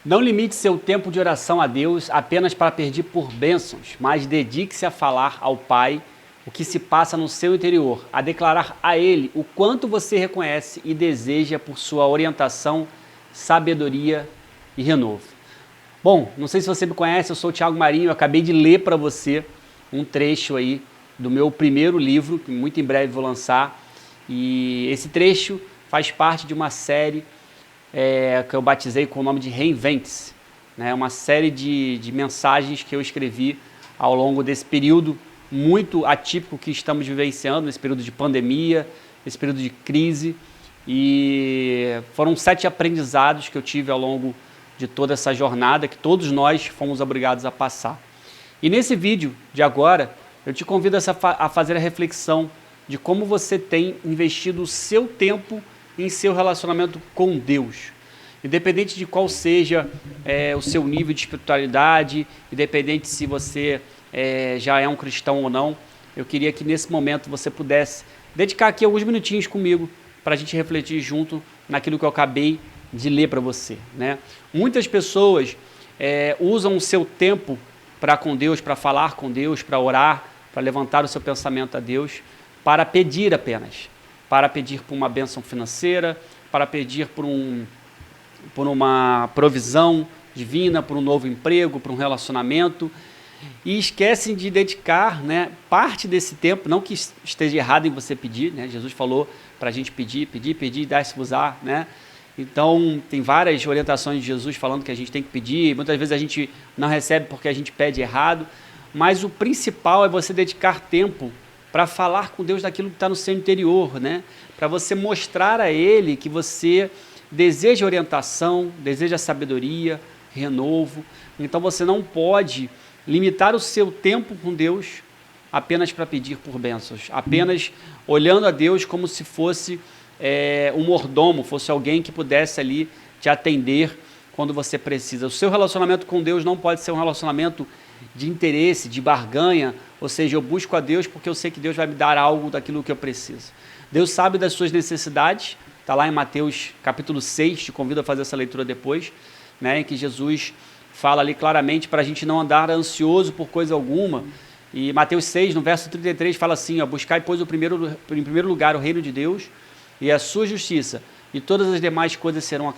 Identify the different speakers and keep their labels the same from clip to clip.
Speaker 1: Não limite seu tempo de oração a Deus apenas para pedir por bênçãos, mas dedique-se a falar ao Pai o que se passa no seu interior, a declarar a Ele o quanto você reconhece e deseja por sua orientação, sabedoria e renovo. Bom, não sei se você me conhece, eu sou o Thiago Marinho, eu acabei de ler para você um trecho aí do meu primeiro livro, que muito em breve vou lançar, e esse trecho faz parte de uma série que eu batizei com o nome de Reinvente-se, né? Uma série de mensagens que eu escrevi ao longo desse período muito atípico que estamos vivenciando, nesse período de pandemia, nesse período de crise, e foram 7 aprendizados que eu tive ao longo de toda essa jornada, que todos nós fomos obrigados a passar. E nesse vídeo de agora, eu te convido a fazer a reflexão de como você tem investido o seu tempo em seu relacionamento com Deus. Independente de qual seja o seu nível de espiritualidade, independente se você já é um cristão ou não, eu queria que nesse momento você pudesse dedicar aqui alguns minutinhos comigo para a gente refletir junto naquilo que eu acabei de ler para você, né? Muitas pessoas usam o seu tempo para com Deus, para falar com Deus, para orar, para levantar o seu pensamento a Deus, para pedir apenas. Para pedir por uma bênção financeira, para pedir por uma provisão divina, por um novo emprego, por um relacionamento, e esquecem de dedicar, né, parte desse tempo, não que esteja errado em você pedir, né? Jesus falou para a gente pedir, dar-se-vos-á, né? Então, tem várias orientações de Jesus falando que a gente tem que pedir, muitas vezes a gente não recebe porque a gente pede errado, mas o principal é você dedicar tempo para falar com Deus daquilo que está no seu interior, né? Para você mostrar a Ele que você deseja orientação, deseja sabedoria, renovo. Então você não pode limitar o seu tempo com Deus apenas para pedir por bênçãos, apenas olhando a Deus como se fosse um mordomo, fosse alguém que pudesse ali te atender quando você precisa. O seu relacionamento com Deus não pode ser um relacionamento de interesse, de barganha, ou seja, eu busco a Deus porque eu sei que Deus vai me dar algo daquilo que eu preciso. Deus sabe das suas necessidades, está lá em Mateus capítulo 6, te convido a fazer essa leitura depois, né, em que Jesus fala ali claramente para a gente não andar ansioso por coisa alguma. E Mateus 6, no verso 33, fala assim, buscai, pois, em primeiro lugar o reino de Deus e a sua justiça, e todas as demais coisas serão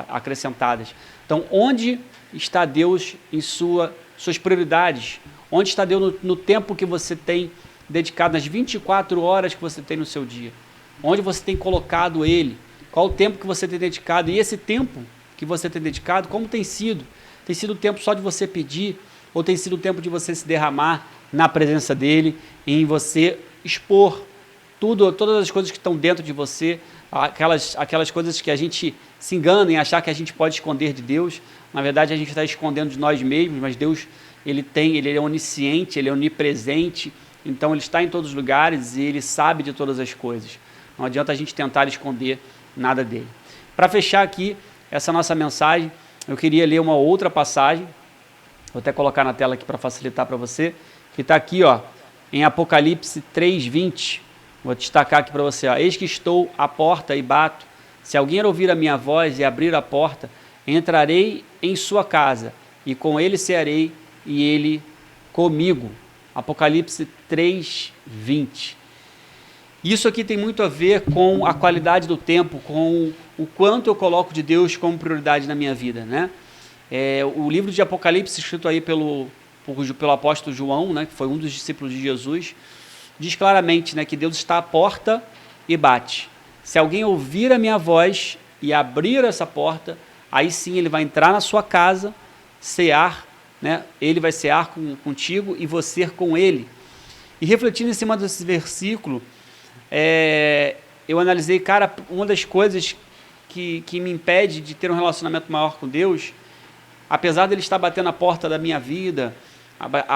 Speaker 1: acrescentadas. Então, onde está Deus em suas prioridades? Onde está Deus no tempo que você tem dedicado, nas 24 horas que você tem no seu dia? Onde você tem colocado Ele? Qual o tempo que você tem dedicado? E esse tempo que você tem dedicado, como tem sido? Tem sido o tempo só de você pedir? Ou tem sido o tempo de você se derramar na presença dEle, em você expor todas as coisas que estão dentro de você, aquelas coisas que a gente se engana em achar que a gente pode esconder de Deus? Na verdade, a gente está escondendo de nós mesmos, mas Deus, Ele é onisciente, Ele é onipresente, então Ele está em todos os lugares e Ele sabe de todas as coisas. Não adianta a gente tentar esconder nada dEle. Para fechar aqui essa nossa mensagem, eu queria ler uma outra passagem, vou até colocar na tela aqui para facilitar para você, que está aqui, em Apocalipse 3:20, vou destacar aqui para você, eis que estou à porta e bato, se alguém ouvir a minha voz e abrir a porta, entrarei em sua casa, e com ele cearei, e ele comigo. Apocalipse 3:20. Isso aqui tem muito a ver com a qualidade do tempo, com o quanto eu coloco de Deus como prioridade na minha vida, né? O livro de Apocalipse, escrito aí pelo apóstolo João, né, que foi um dos discípulos de Jesus, diz claramente, né, que Deus está à porta e bate. Se alguém ouvir a minha voz e abrir essa porta, aí sim ele vai entrar na sua casa, cear, né? Ele vai cear contigo e você com ele. E refletindo em cima desse versículo, eu analisei, cara, uma das coisas que me impede de ter um relacionamento maior com Deus, apesar dele estar batendo a porta da minha vida,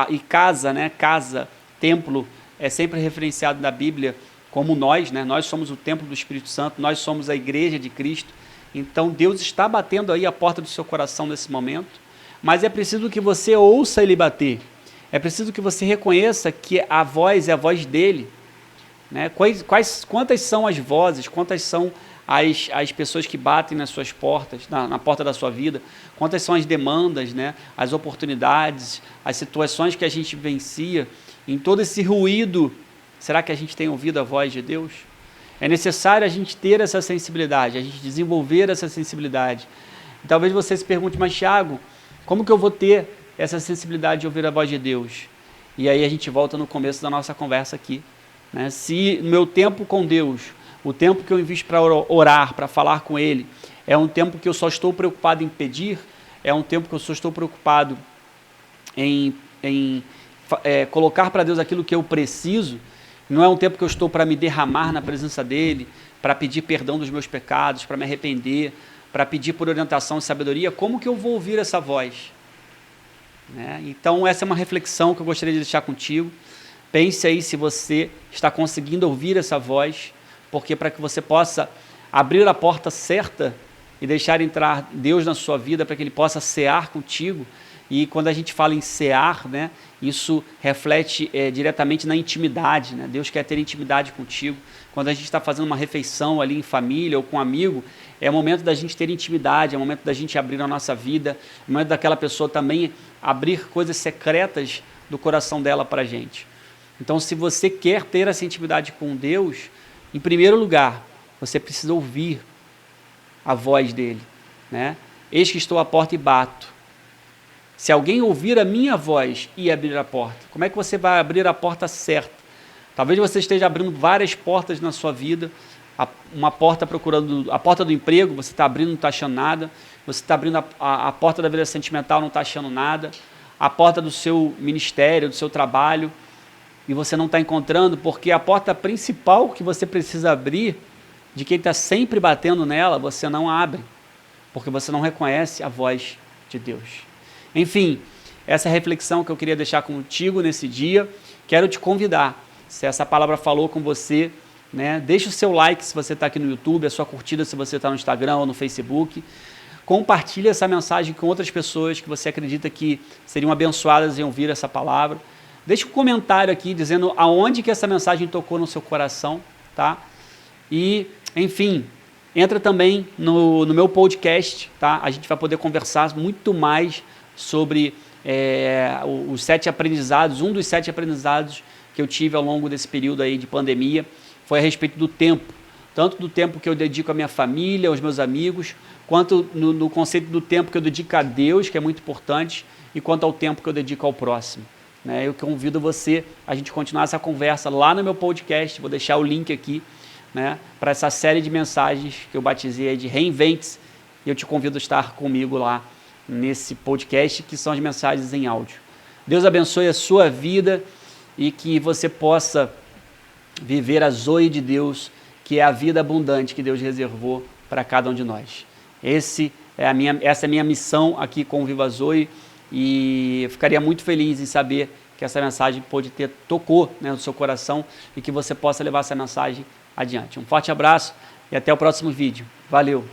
Speaker 1: e casa, né? Casa, templo, é sempre referenciado na Bíblia como nós, né? Nós somos o templo do Espírito Santo, nós somos a igreja de Cristo. Então Deus está batendo aí a porta do seu coração nesse momento, mas é preciso que você ouça Ele bater, é preciso que você reconheça que a voz é a voz dEle, né? Quantas são as vozes, quantas são as pessoas que batem nas suas portas, na porta da sua vida, quantas são as demandas, né? As oportunidades, as situações que a gente vivencia, em todo esse ruído, será que a gente tem ouvido a voz de Deus? É necessário a gente ter essa sensibilidade, a gente desenvolver essa sensibilidade. E talvez você se pergunte, mas Thiago, como que eu vou ter essa sensibilidade de ouvir a voz de Deus? E aí a gente volta no começo da nossa conversa aqui, né? Se no meu tempo com Deus, o tempo que eu invisto para orar, para falar com Ele, é um tempo que eu só estou preocupado em pedir, é um tempo que eu só estou preocupado em colocar para Deus aquilo que eu preciso, não é um tempo que eu estou para me derramar na presença dEle, para pedir perdão dos meus pecados, para me arrepender, para pedir por orientação e sabedoria, como que eu vou ouvir essa voz? Né? Então essa é uma reflexão que eu gostaria de deixar contigo. Pense aí se você está conseguindo ouvir essa voz, porque para que você possa abrir a porta certa e deixar entrar Deus na sua vida, para que Ele possa cear contigo. E quando a gente fala em cear, né, isso reflete diretamente na intimidade, né? Deus quer ter intimidade contigo. Quando a gente está fazendo uma refeição ali em família ou com um amigo, é o momento da gente ter intimidade, é o momento da gente abrir a nossa vida, é o momento daquela pessoa também abrir coisas secretas do coração dela para a gente. Então, se você quer ter essa intimidade com Deus, em primeiro lugar, você precisa ouvir a voz dele, né? Eis que estou à porta e bato. Se alguém ouvir a minha voz e abrir a porta, como é que você vai abrir a porta certa? Talvez você esteja abrindo várias portas na sua vida, uma porta procurando, a porta do emprego, você está abrindo, não está achando nada, você está abrindo a porta da vida sentimental, não está achando nada, a porta do seu ministério, do seu trabalho, e você não está encontrando, porque a porta principal que você precisa abrir, de quem está sempre batendo nela, você não abre, porque você não reconhece a voz de Deus. Enfim, essa é a reflexão que eu queria deixar contigo nesse dia. Quero te convidar, se essa palavra falou com você, né, deixa o seu like se você está aqui no YouTube, a sua curtida se você está no Instagram ou no Facebook. Compartilhe essa mensagem com outras pessoas que você acredita que seriam abençoadas em ouvir essa palavra. Deixa um comentário aqui dizendo aonde que essa mensagem tocou no seu coração, tá? E, enfim, entra também no meu podcast, tá? A gente vai poder conversar muito mais sobre os 7 aprendizados. Um dos 7 aprendizados que eu tive ao longo desse período aí de pandemia foi a respeito do tempo. Tanto do tempo que eu dedico à minha família, aos meus amigos, quanto no conceito do tempo que eu dedico a Deus, que é muito importante, e quanto ao tempo que eu dedico ao próximo. Né? Eu convido você a gente continuar essa conversa lá no meu podcast, vou deixar o link aqui, né, para essa série de mensagens que eu batizei de Reinvente-se, e eu te convido a estar comigo lá nesse podcast, que são as mensagens em áudio. Deus abençoe a sua vida e que você possa viver a Zoe de Deus, que é a vida abundante que Deus reservou para cada um de nós. Essa é a minha missão aqui com o Viva Zoe, e eu ficaria muito feliz em saber que essa mensagem tocou, né, no seu coração, e que você possa levar essa mensagem adiante. Um forte abraço e até o próximo vídeo. Valeu!